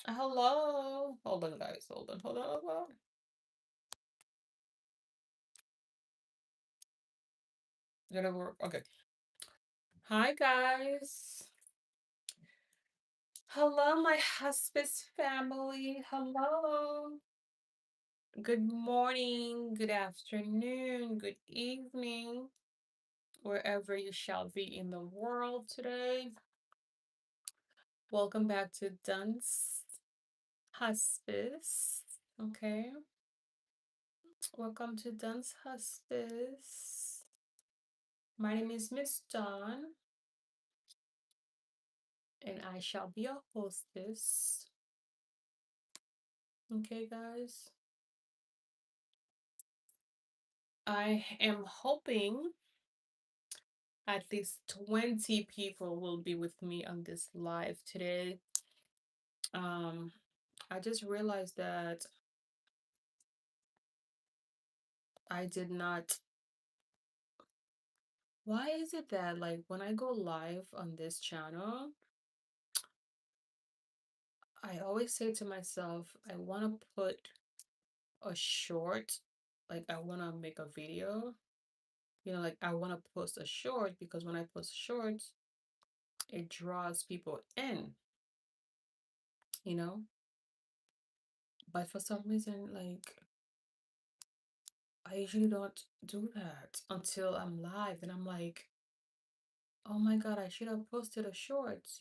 Hello. Hold on, guys. Hold on. Did it work? Okay. Hi, guys. Hello, my hospice family. Hello. Good morning, good afternoon, good evening, wherever you shall be in the world today. Welcome back to Duns Hospice. Okay. Welcome to Duns Hospice. My name is Miss Dawn, and I shall be your hostess. Okay, guys. I am hoping at least 20 people will be with me on this live today. Um, I just realized that I did not. Why is it that, like, when I go live on this channel, I always say to myself, I want to put a short, like, I want to make a video, like, I want to post a short because when I post shorts, it draws people in, you know? But for some reason, like, I usually don't do that until I'm live and I'm like, oh my God, I should have posted a shorts.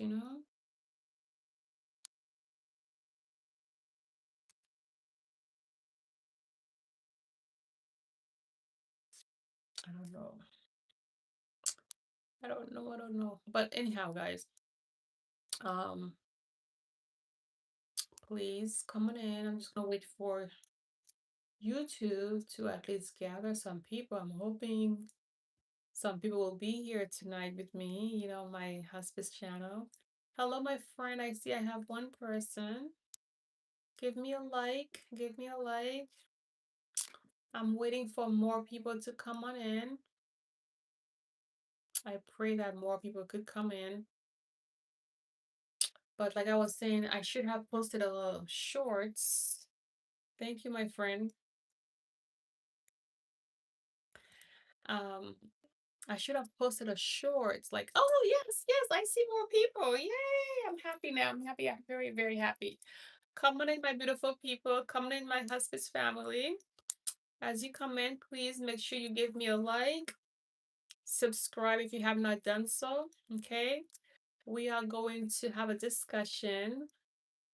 I don't know. I don't know. But anyhow, guys, um, please come on in. I'm just gonna wait for YouTube to at least gather some people. I'm hoping some people will be here tonight with me, my hospice channel. Hello, my friend. I see I have one person. Give me a like. Give me a like. I'm waiting for more people to come on in. I pray that more people could come in. But like I was saying, I should have posted a little shorts. Thank you, my friend. Um, I should have posted a shorts like, oh yes, I see more people. Yay! I'm happy now. I'm happy. I'm very, very happy. Come on in, my beautiful people. Come on in, my hospice family. As you come in, please make sure you give me a like. Subscribe if you have not done so. Okay. We are going to have a discussion.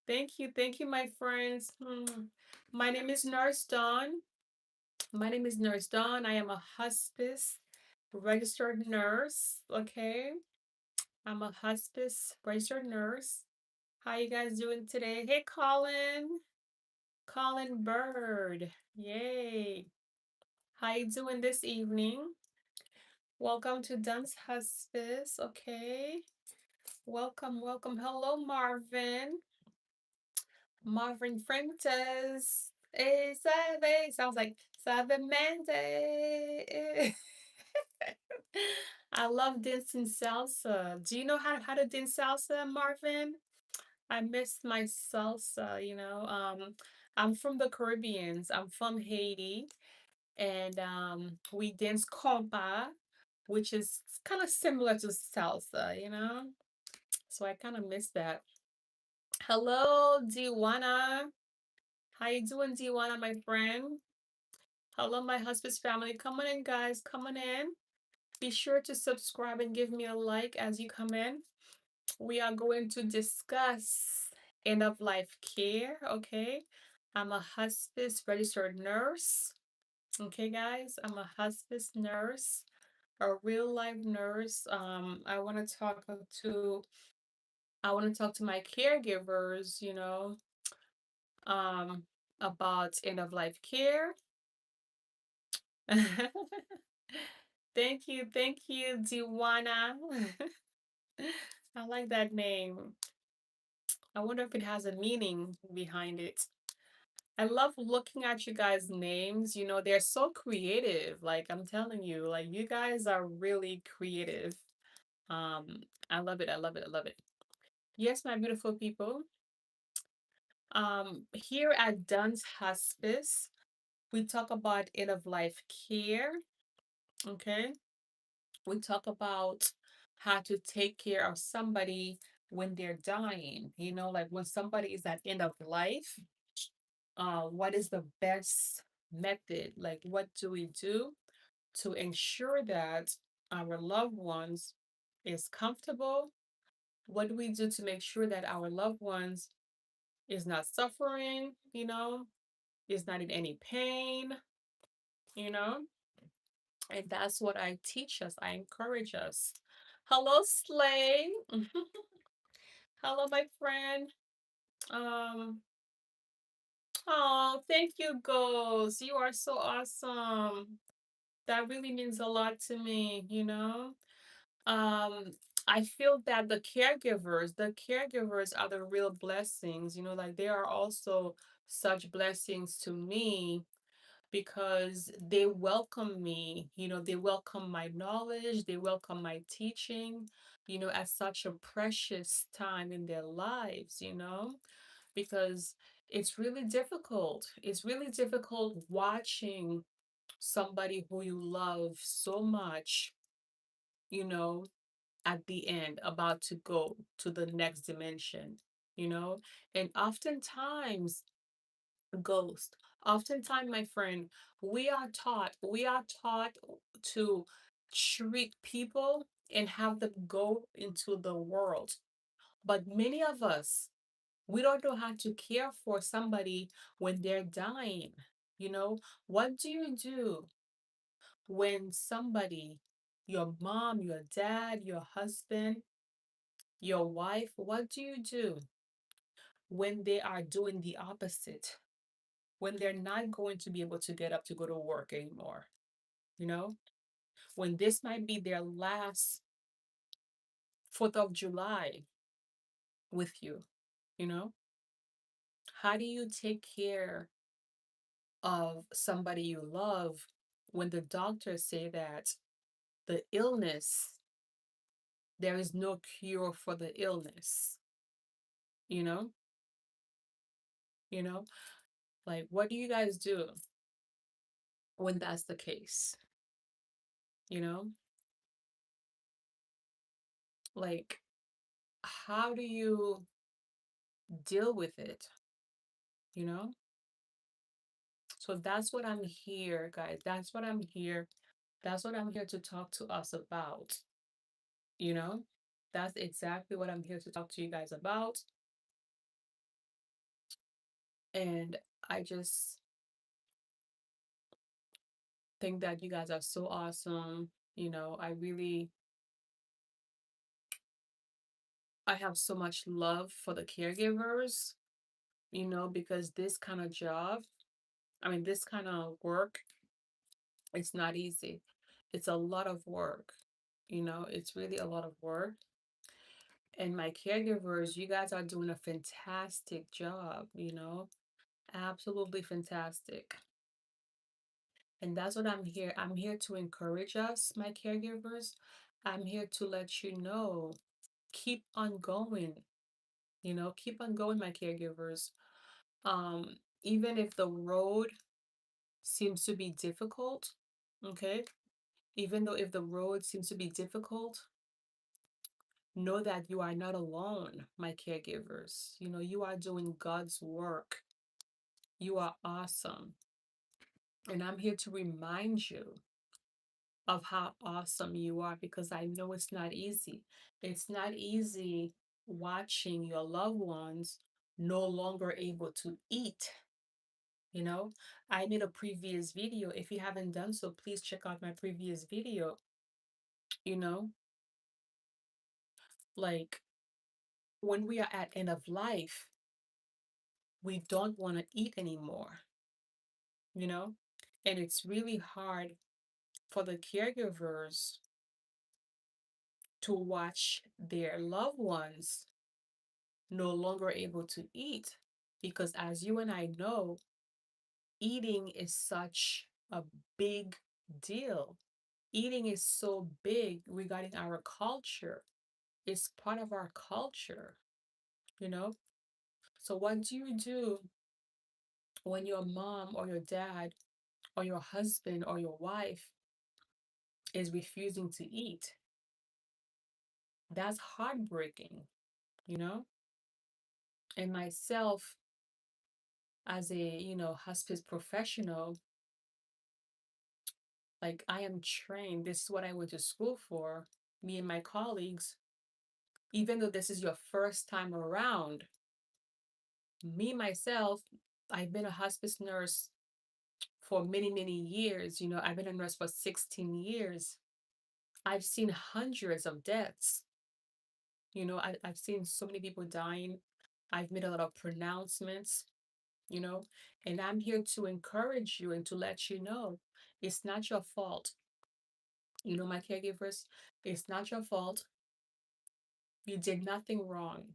Thank you, my friends. My name is Nurse Dawn. My name is Nurse Dawn. I am a hospice registered nurse. Okay. I'm a hospice registered nurse. How you guys doing today? Hey, Colin. Colin Bird. Yay. How you doing this evening? Welcome to Duns Hospice. Okay. Welcome. Hello, Marvin. Marvin Fuentes. Sabe. Sounds like Savemente. I love dancing salsa. Do you know how to dance salsa, Marvin? I miss my salsa. I'm from the Caribbeans. I'm from Haiti. And we dance compa, which is kind of similar to salsa. So I kind of miss that. Hello, Diwana. How you doing, Diwana, my friend? Hello, my husband's family. Come on in, guys. Come on in. Be sure to subscribe and give me a like as you come in. We are going to discuss end of life care. Okay. I'm a hospice registered nurse. Okay, guys. I'm a hospice nurse, a real life nurse. I want to talk to my caregivers, um, about end of life care. Thank you, Diwana. I like that name. I wonder if it has a meaning behind it. I love looking at you guys' names. They're so creative. Like I'm telling you, like you guys are really creative. I love it. I love it. I love it. Yes, my beautiful people. Here at Duns Hospice, we talk about end of life care. Okay. We talk about how to take care of somebody when they're dying. Like when somebody is at end of life, what is the best method? Like, what do we do to ensure that our loved ones is comfortable? What do we do to make sure that our loved ones is not suffering, is not in any pain, you know? And that's what I teach us. I encourage us. Hello, Slay. Hello, my friend. Um, oh, thank you, Ghost. You are so awesome. That really means a lot to me. Um, I feel that the caregivers are the real blessings, like they are also such blessings to me because they welcome me, they welcome my knowledge, they welcome my teaching, at such a precious time in their lives, because it's really difficult. It's really difficult watching somebody who you love so much, you know, at the end, about to go to the next dimension, you know? And oftentimes, ghost, oftentimes, my friend, we are taught to treat people and have them go into the world. But many of us, we don't know how to care for somebody when they're dying. What do you do when somebody, your mom, your dad, your husband, your wife, what do you do when they are doing the opposite? When they're not going to be able to get up to go to work anymore, you know? When this might be their last 4th of July with you, you know? How do you take care of somebody you love when the doctors say that the illness, there is no cure for the illness, you know? You know, like what do you guys do when that's the case? You know, like how do you deal with it? You know, so that's what I'm here, guys. That's what I'm here. That's what I'm here to talk to us about. You know, that's exactly what I'm here to talk to you guys about. And I just think that you guys are so awesome. I have so much love for the caregivers, because this kind of job, I mean, this kind of work, it's not easy. It's a lot of work. It's really a lot of work. And my caregivers, you guys are doing a fantastic job, absolutely fantastic. And that's what I'm here. I'm here to encourage us, my caregivers. I'm here to let you know, keep on going, keep on going, my caregivers. Even if the road seems to be difficult, okay? Even though if the road seems to be difficult, know that you are not alone, my caregivers. You are doing God's work. You are awesome. And I'm here to remind you of how awesome you are because I know it's not easy. It's not easy watching your loved ones no longer able to eat. I made a previous video. If you haven't done so, please check out my previous video. You know, like when we are at end of life, we don't want to eat anymore, you know? And it's really hard for the caregivers to watch their loved ones no longer able to eat because as you and I know, eating is such a big deal. Eating is so big regarding our culture. It's part of our culture, you know? So what do you do when your mom or your dad or your husband or your wife is refusing to eat? That's heartbreaking, you know? And myself, as a, hospice professional, like I am trained, this is what I went to school for, me and my colleagues, even though this is your first time around, me myself, I've been a hospice nurse for many, many years. I've been a nurse for 16 years. I've seen hundreds of deaths. I've seen so many people dying. I've made a lot of pronouncements, you know, and I'm here to encourage you and to let you know it's not your fault. My caregivers, it's not your fault. You did nothing wrong,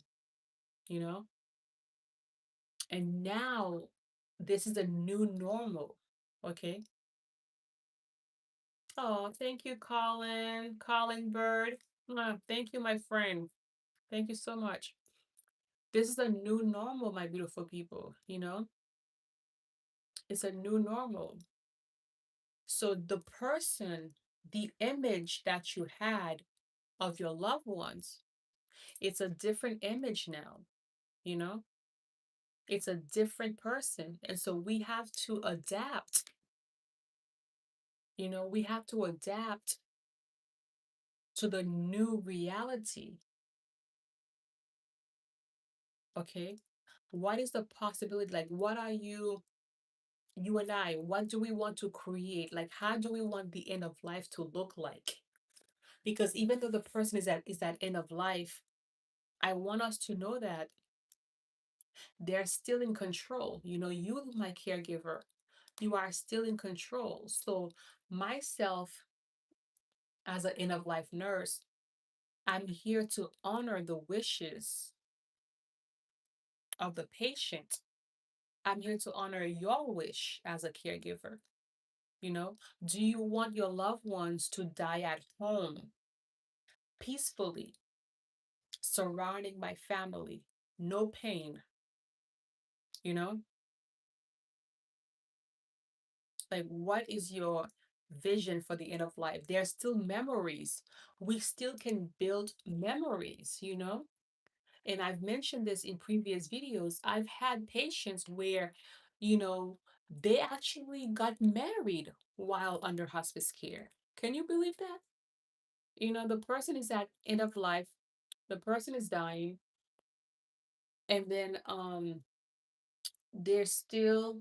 you know, and now this is a new normal. Okay. Oh, thank you, Colin. Colin Bird. Thank you, my friend. Thank you so much. This is a new normal, my beautiful people, It's a new normal. So the person, the image that you had of your loved ones, it's a different image now, you know? It's a different person. And so we have to adapt, we have to adapt to the new reality. Okay. What is the possibility? Like, what are you and I, what do we want to create? Like, how do we want the end of life to look like? Because even though the person is at end of life, I want us to know that they're still in control. You, my caregiver, you are still in control. So myself, as an end of life nurse, I'm here to honor the wishes of the patient. I'm here to honor your wish as a caregiver. You know, do you want your loved ones to die at home peacefully, surrounding my family, no pain, you know? Like, what is your vision for the end of life? There's still memories. We still can build memories. And I've mentioned this in previous videos. I've had patients where, you know, they actually got married while under hospice care. Can you believe that? The person is at end of life, the person is dying, and then they still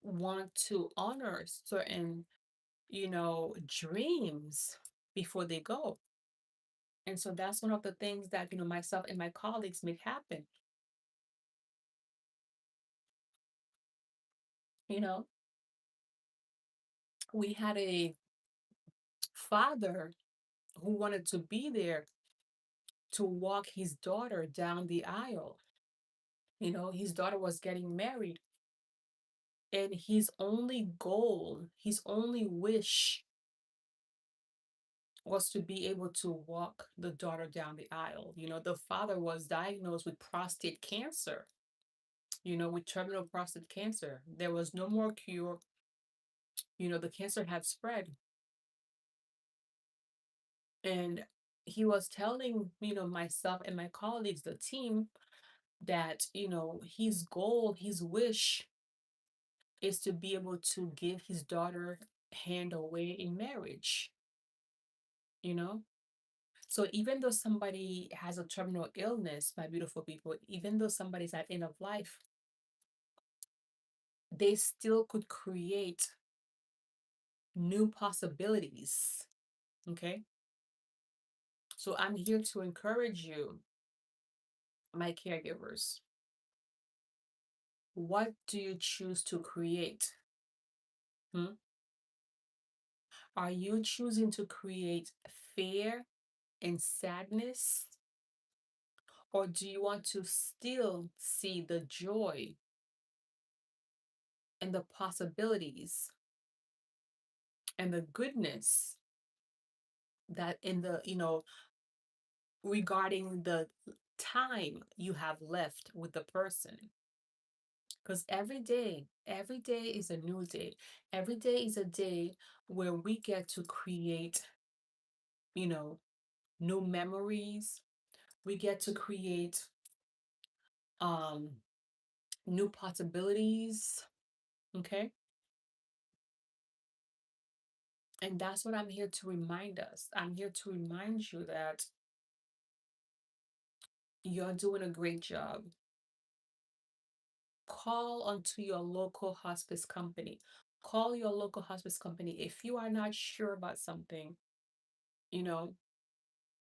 want to honor certain, dreams before they go. And so that's one of the things that, myself and my colleagues make happen. You know, we had a father who wanted to be there to walk his daughter down the aisle. His daughter was getting married, and his only goal, his only wish was to be able to walk the daughter down the aisle. The father was diagnosed with prostate cancer, with terminal prostate cancer. There was no more cure. The cancer had spread. And he was telling, myself and my colleagues, the team, that, his goal, his wish is to be able to give his daughter hand away in marriage, you know? So even though somebody has a terminal illness, my beautiful people, even though somebody's at end of life, they still could create new possibilities. Okay. So I'm here to encourage you, my caregivers. What do you choose to create? Hmm? Are you choosing to create fear and sadness? Or do you want to still see the joy and the possibilities and the goodness that in the, regarding the time you have left with the person. Because every day is a new day. Every day is a day where we get to create, you know, new memories. We get to create um new possibilities. Okay. And that's what I'm here to remind us. I'm here to remind you that you're doing a great job. Call onto your local hospice company. Call your local hospice company if you are not sure about something. You know,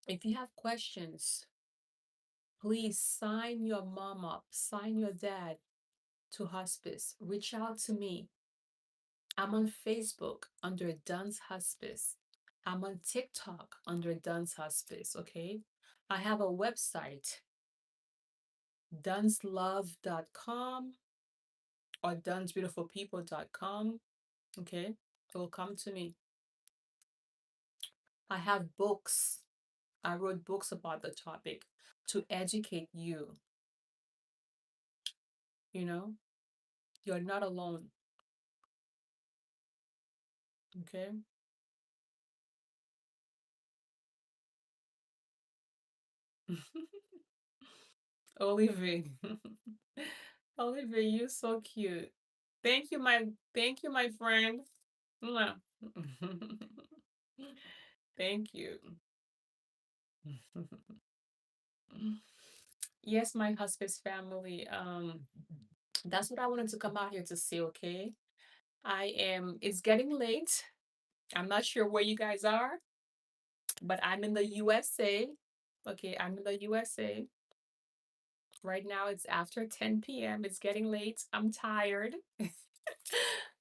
if you have questions, please sign your mom up, sign your dad to hospice. Reach out to me. I'm on Facebook under DunsHospice. I'm on TikTok under DunsHospice, okay? I have a website, DunsLove.com or DunsBeautifulPeople.com, okay? It will come to me. I have books. I wrote books about the topic to educate you. You know, you're not alone, okay? Olivier. Olivier, you're so cute. Thank you, my friend. Mwah. Thank you. Yes, my husband's family. That's what I wanted to come out here to say, okay? It's getting late. I'm not sure where you guys are, but I'm in the USA. Okay, I'm in the USA. Right now it's after 10 p.m. It's getting late. I'm tired.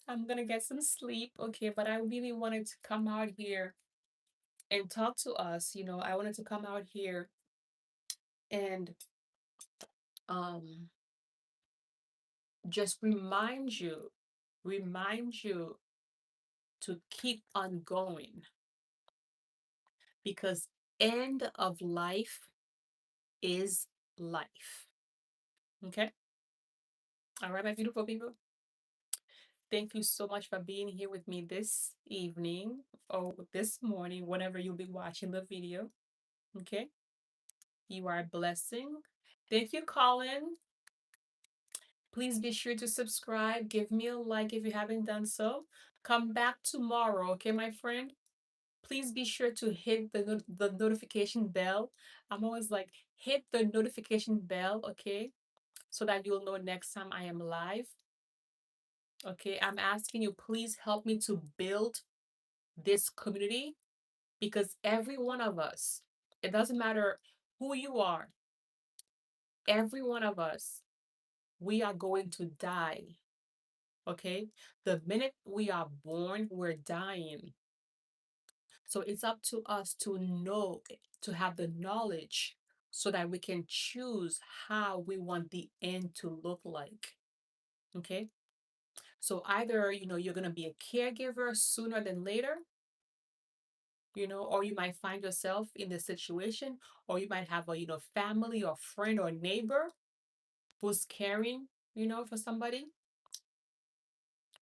I'm gonna get some sleep, okay? But I really wanted to come out here and talk to us. I wanted to come out here and um just remind you to keep on going because end of life is life. Okay? All right, my beautiful people. Thank you so much for being here with me this evening or this morning, whenever you'll be watching the video. Okay? You are a blessing. Thank you, Colin. Please be sure to subscribe. Give me a like if you haven't done so. Come back tomorrow, okay, my friend? Please be sure to hit the notification bell. I'm always like, hit the notification bell, okay? So that you'll know next time I am live. Okay, I'm asking you, please help me to build this community because every one of us, it doesn't matter who you are, every one of us, we are going to die. Okay, the minute we are born, we're dying. So it's up to us to know, to have the knowledge so that we can choose how we want the end to look like. Okay. So either, you're going to be a caregiver sooner than later, or you might find yourself in this situation, or you might have a, family or friend or neighbor who's caring, for somebody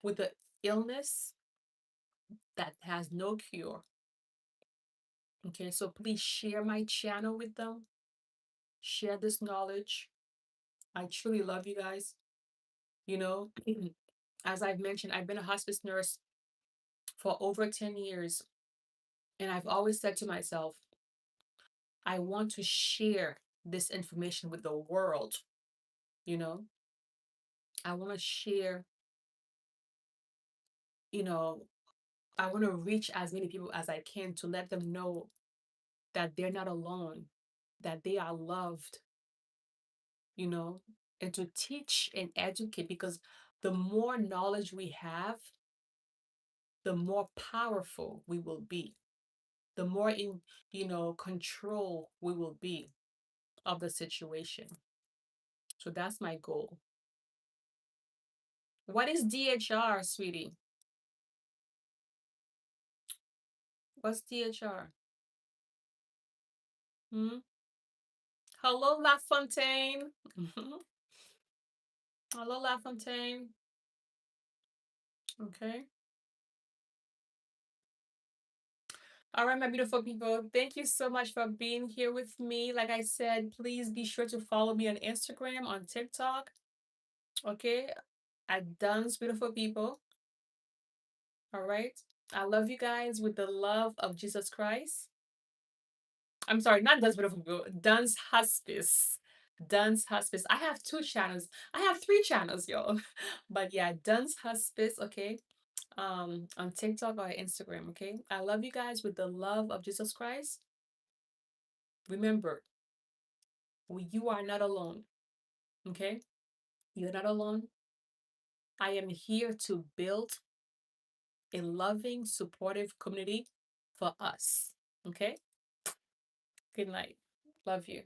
with an illness that has no cure. Okay. So please share my channel with them, share this knowledge. I truly love you guys. You know, as I've mentioned, I've been a hospice nurse for over 10 years. And I've always said to myself, I want to share this information with the world. You know, I want to share, you know, I want to reach as many people as I can to let them know that they're not alone, that they are loved, you know, and to teach and educate because the more knowledge we have, the more powerful we will be, the more in, control we will be of the situation. So that's my goal. What is DHR, sweetie? What's DHR? Hmm? Hello, La Fontaine. Hello, La Fontaine. Okay. All right, my beautiful people. Thank you so much for being here with me. Like I said, please be sure to follow me on Instagram, on TikTok. Okay. At Duns Beautiful People. All right. I love you guys with the love of Jesus Christ. I'm sorry, not Duns Beautiful People, Duns Hospice. Duns Hospice. I have two channels. I have three channels, y'all. But yeah, Duns Hospice, okay? On TikTok or Instagram, okay? I love you guys with the love of Jesus Christ. Remember, you are not alone, okay? You're not alone. I am here to build a loving, supportive community for us, okay? Good night. Love you.